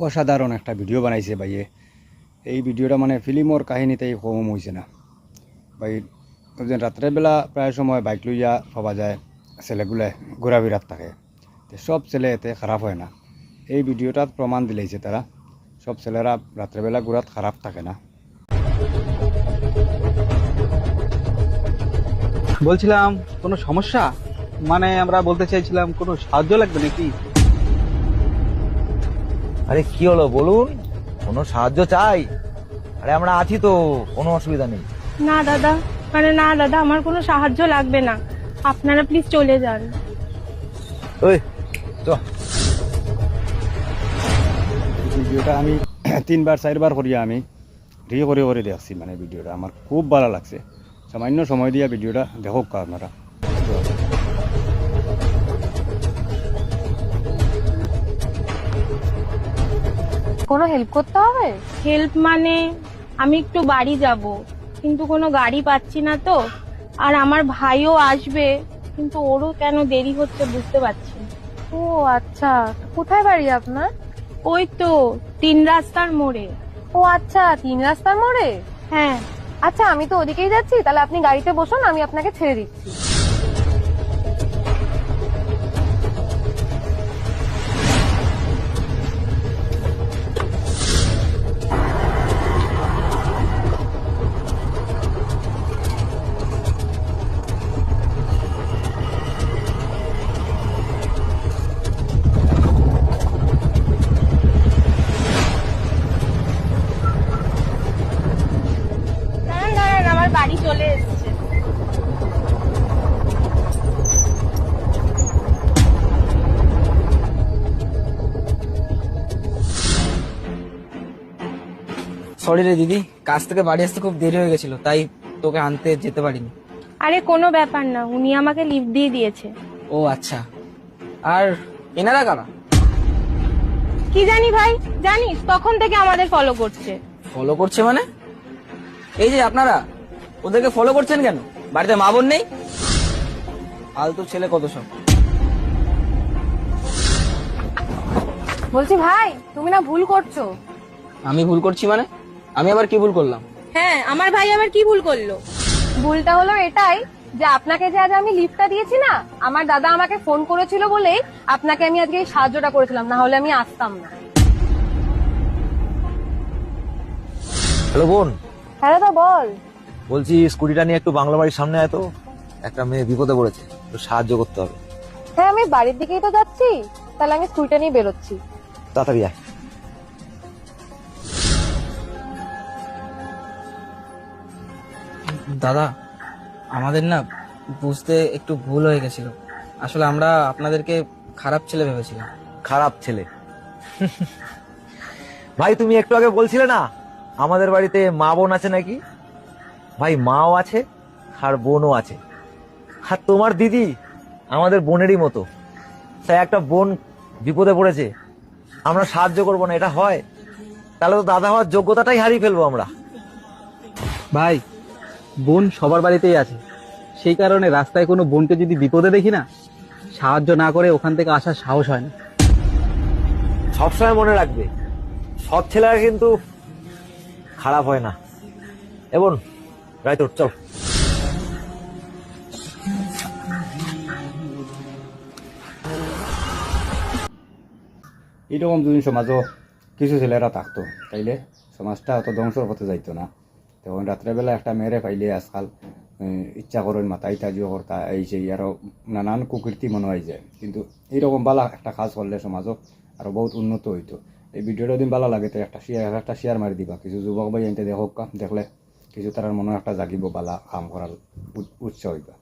অসাধারণ একটা ভিডিও বানাইছে ভাইয়ে। এই ভিডিওটা মানে ফিল্মর কাহিনীতেই কম হয়েছে না ভাই। যেন রাত্রেবেলা প্রায় সময় বাইক লইয়া পাওয়া যায় ছেলেগুলো ঘোরাফেরাত থাকে, তো সব ছেলে এতে খারাপ হয় না। এই ভিডিওটাত প্রমাণ দিলেছে তারা সব ছেলেরা রাত্রেবেলা ঘোরাত খারাপ থাকে না। বলছিলাম কোনো সমস্যা, মানে আমরা বলতে চাইছিলাম কোনো সাহায্য লাগবে নাকি? আরে কি হলো বলুন, কোনো সাহায্য চাই? আরে আমরা আছি তো, কোনো অসুবিধা নেই। না দাদা আমার কোনো সাহায্য লাগবে না, আপনারা প্লিজ চলে যান। ওই চ। ভিডিওটা আমি 3-4বার করিয়া আমি করে দেখছি, মানে ভিডিওটা আমার খুব ভালো লাগছে। সামান্য সময় দিয়া ভিডিওটা দেখুক আপনারা। কোনো হেল্প করতে হবে? হেল্প মানে আমি একটু বাড়ি যাব, কিন্তু কোনো গাড়ি পাচ্ছি না তো। আর আমার ভাইও আসবে, কিন্তু ওরও কেন দেরি হচ্ছে বুঝতে পারছি না। ও আচ্ছা, কোথায় বাড়ি আপনার? ওই তো 3 রাস্তার মোড়ে। ও আচ্ছা, 3 রাস্তার মোড়ে। হ্যাঁ আচ্ছা, আমি তো ওদিকেই যাচ্ছি, তাহলে আপনি গাড়িতে বসুন, আমি আপনাকে ছেড়ে দিচ্ছি। দাঁড়ান, আমার বাড়ি চলে এসেছে। সরি রে দিদি, কাজ থেকে বাড়ি আসতে খুব দেরি হয়ে গেছিল, তাই তোকে আনতে যেতে পারিনি। আরে কোনো ব্যাপার না, উনি আমাকে লিফট দিয়ে দিয়েছে। ও আচ্ছা, আর এনারা কারা? কি জানি ভাই, জানিস তখন থেকে আমাদের ফলো করছে। ফলো করছে মানে? এই যে আপনারা ওদেরকে ফলো করছেন কেন? বাড়িতে মা বোন নেই? ফালতু ছেলে কত সব। বলছি ভাই, তুমি না ভুল করছো। আমি ভুল করছি মানে? আমি আবার কি ভুল করলাম? হ্যাঁ, আমার ভাই আবার কি ভুল করলো? ভুলটা হলো এটাই যে আপনাকে যে আজ আমি লিফটটা দিয়েছি না, আমার দাদা আমাকে ফোন করেছিল বলেই আপনাকে আমি আজকে এই সাহায্যটা করেছিলাম, না হলে আমি আসতাম না। হ্যালো বোন, হ্যাঁ দাদা বল। বলছি স্কুটিটা নিয়ে একটু বাংলা বাড়ির সামনে আয় তো, একটা মেয়ে বিপদে পড়েছে, একটু সাহায্য করতে হবে। হ্যাঁ, আমি বাড়ির দিকেই তো যাচ্ছি, তাহলে আমি স্কুলটা নিয়ে বেরোচ্ছি। তাড়াতাড়ি আয়। দাদা, আমাদের না বুঝতে একটু ভুল হয়ে গেছিল। আসলে আমরা আপনাদেরকে খারাপ ছেলে ভেবেছিলাম। খারাপ ছেলে? ভাই তুমি একটু আগে বলছিলে না আমাদের বাড়িতে মা বোন আছে নাকি? ভাই মাও আছে আর বোনও আছে, আর তোমার দিদি আমাদের বোনেরই মতো। তাই একটা বোন বিপদে পড়েছে, আমরা সাহায্য করবো না, এটা হয়? তাহলে তো দাদা হওয়ার যোগ্যতাটাই হারিয়ে ফেলবো আমরা। ভাই, বোন সবার বাড়িতেই আছে, সেই কারণে রাস্তায় কোনো বোনকে যদি বিপদে দেখি না, সাহায্য না করে ওখান থেকে আসার সাহস হয় না। সবসময় মনে রাখবে, সৎ ছেলেরা কিন্তু খারাপ হয় না। এবং রাইত চল। এইরকম যদি সমাজও কিছু ছেলেরা থাকতো, তাইলে সমাজটা অত ধ্বংসর পথে যাইতো না। তখন রাত্রেবেলা একটা মেয়েরে পাইলে আজকাল ইচ্ছা করেন মাথায় তাজিও করতা, এই সেই আরও নানান কুকীর্তি মনে হয় যায়। কিন্তু এইরকম বালা একটা কাজ করলে সমাজও আরও বহুত উন্নত হইতো। এই ভিডিওটা দিন ভালো লাগে তো একটা শেয়ার মারি দিবা, কিছু যুবক ভাই এনতে দেখক, দেখলে কিছু তার মনে একটা জাগিব, বালা কাম করার উৎসাহ হইবা।